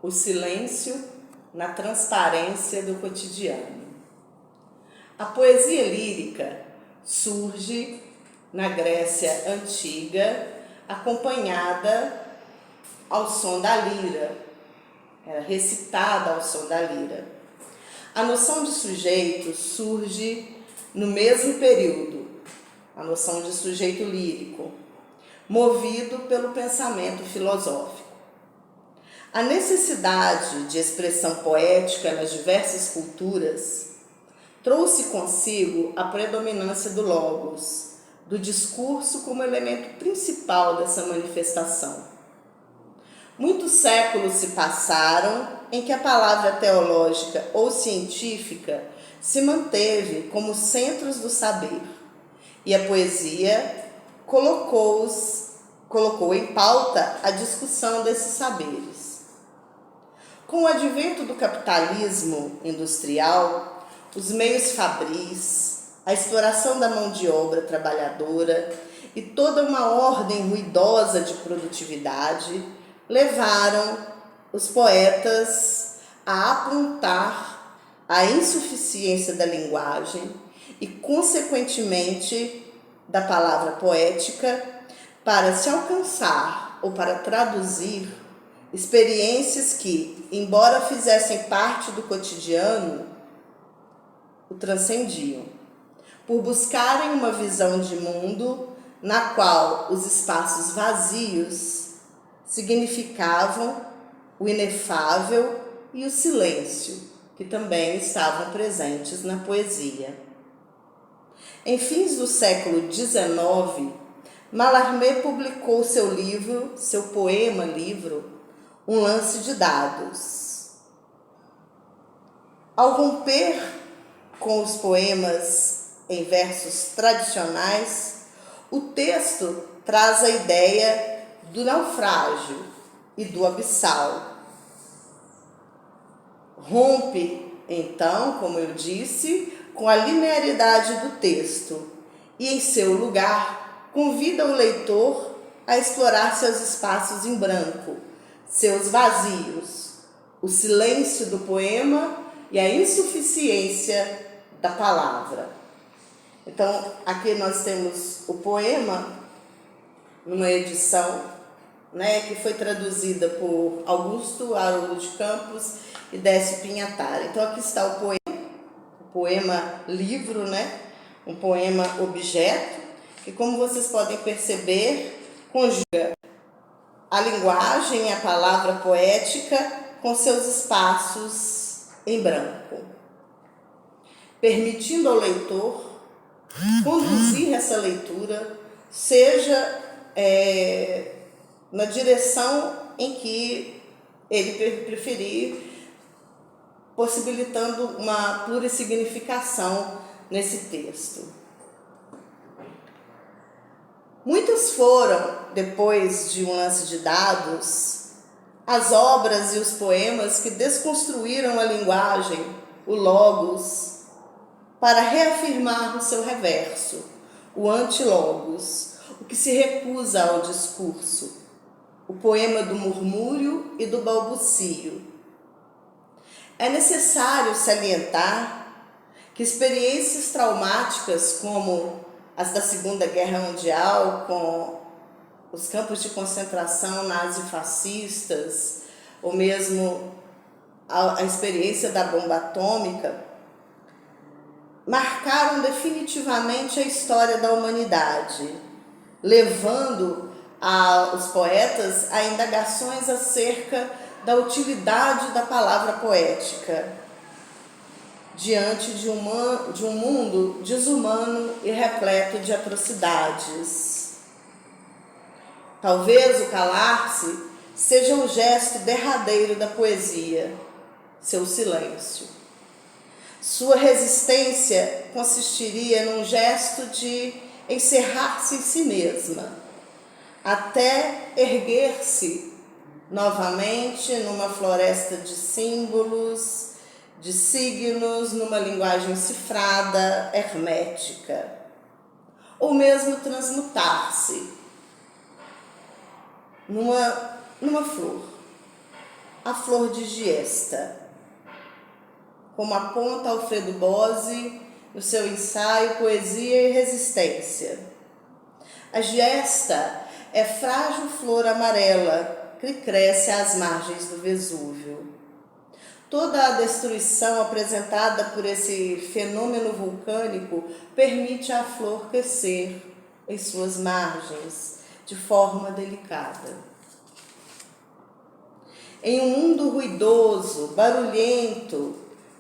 o silêncio na transparência do cotidiano. A poesia lírica surge na Grécia Antiga, acompanhada ao som da lira, era recitada ao som da lira. A noção de sujeito surge no mesmo período, a noção de sujeito lírico, movido pelo pensamento filosófico. A necessidade de expressão poética nas diversas culturas trouxe consigo a predominância do logos, do discurso como elemento principal dessa manifestação. Muitos séculos se passaram em que a palavra teológica ou científica se manteve como centros do saber, e a poesia colocou em pauta a discussão desses saberes. Com o advento do capitalismo industrial, os meios fabris, a exploração da mão de obra trabalhadora e toda uma ordem ruidosa de produtividade levaram os poetas a apontar a insuficiência da linguagem e, consequentemente, da palavra poética para se alcançar ou para traduzir experiências que, embora fizessem parte do cotidiano, o transcendiam, por buscarem uma visão de mundo na qual os espaços vazios significavam o inefável e o silêncio, que também estavam presentes na poesia. Em fins do século XIX, Mallarmé publicou seu poema-livro, Um Lance de Dados. Ao romper com os poemas em versos tradicionais, o texto traz a ideia do naufrágio e do abissal. Rompe, então, como eu disse, com a linearidade do texto e, em seu lugar, convida o leitor a explorar seus espaços em branco, seus vazios, o silêncio do poema e a insuficiência da palavra. Então, aqui nós temos o poema numa edição, que foi traduzida por Augusto Haroldo de Campos e Décio Pinhatara. Então, aqui está o poema livro, um poema objeto, que, como vocês podem perceber, conjuga a linguagem e a palavra poética com seus espaços em branco, permitindo ao leitor conduzir essa leitura, seja na direção em que ele preferir, possibilitando uma plurissignificação nesse texto. Muitas foram, depois de Um Lance de Dados, as obras e os poemas que desconstruíram a linguagem, o logos, para reafirmar o seu reverso, o antilogos, o que se recusa ao discurso, o poema do murmúrio e do balbucio. É necessário salientar que experiências traumáticas como as da Segunda Guerra Mundial, com os campos de concentração nazifascistas, ou mesmo a experiência da bomba atômica, marcaram definitivamente a história da humanidade, levando os poetas a indagações acerca da utilidade da palavra poética diante de um mundo desumano e repleto de atrocidades. Talvez o calar-se seja o gesto derradeiro da poesia, seu silêncio. Sua resistência consistiria num gesto de encerrar-se em si mesma, até erguer-se novamente numa floresta de símbolos, de signos, numa linguagem cifrada, hermética, ou mesmo transmutar-se numa flor, a flor de giesta, como aponta Alfredo Bose no seu ensaio Poesia e Resistência. A giesta é frágil flor amarela que cresce às margens do Vesúvio. Toda a destruição apresentada por esse fenômeno vulcânico permite à flor crescer em suas margens de forma delicada. Em um mundo ruidoso, barulhento,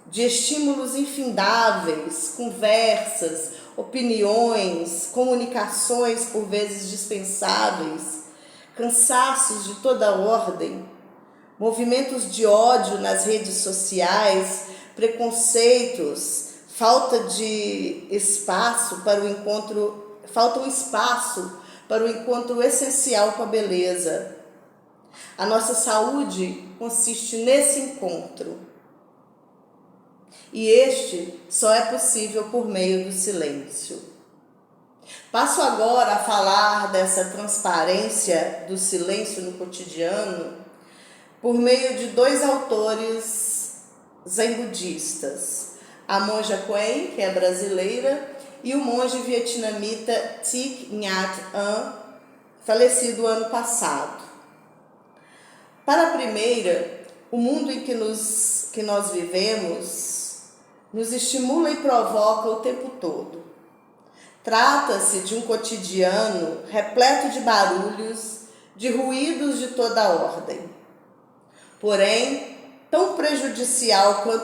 de estímulos infindáveis, conversas, opiniões, comunicações por vezes dispensáveis, cansaços de toda ordem, movimentos de ódio nas redes sociais, preconceitos, falta um espaço para o encontro essencial com a beleza. A nossa saúde consiste nesse encontro. E este só é possível por meio do silêncio. Passo agora a falar dessa transparência do silêncio no cotidiano por meio de dois autores zen budistas, a monja Quen, que é brasileira, e o monge vietnamita Thich Nhat Hanh, falecido ano passado. Para a primeira, o mundo em que nós vivemos nos estimula e provoca o tempo todo. Trata-se de um cotidiano repleto de barulhos, de ruídos de toda ordem. Porém, tão prejudicial quanto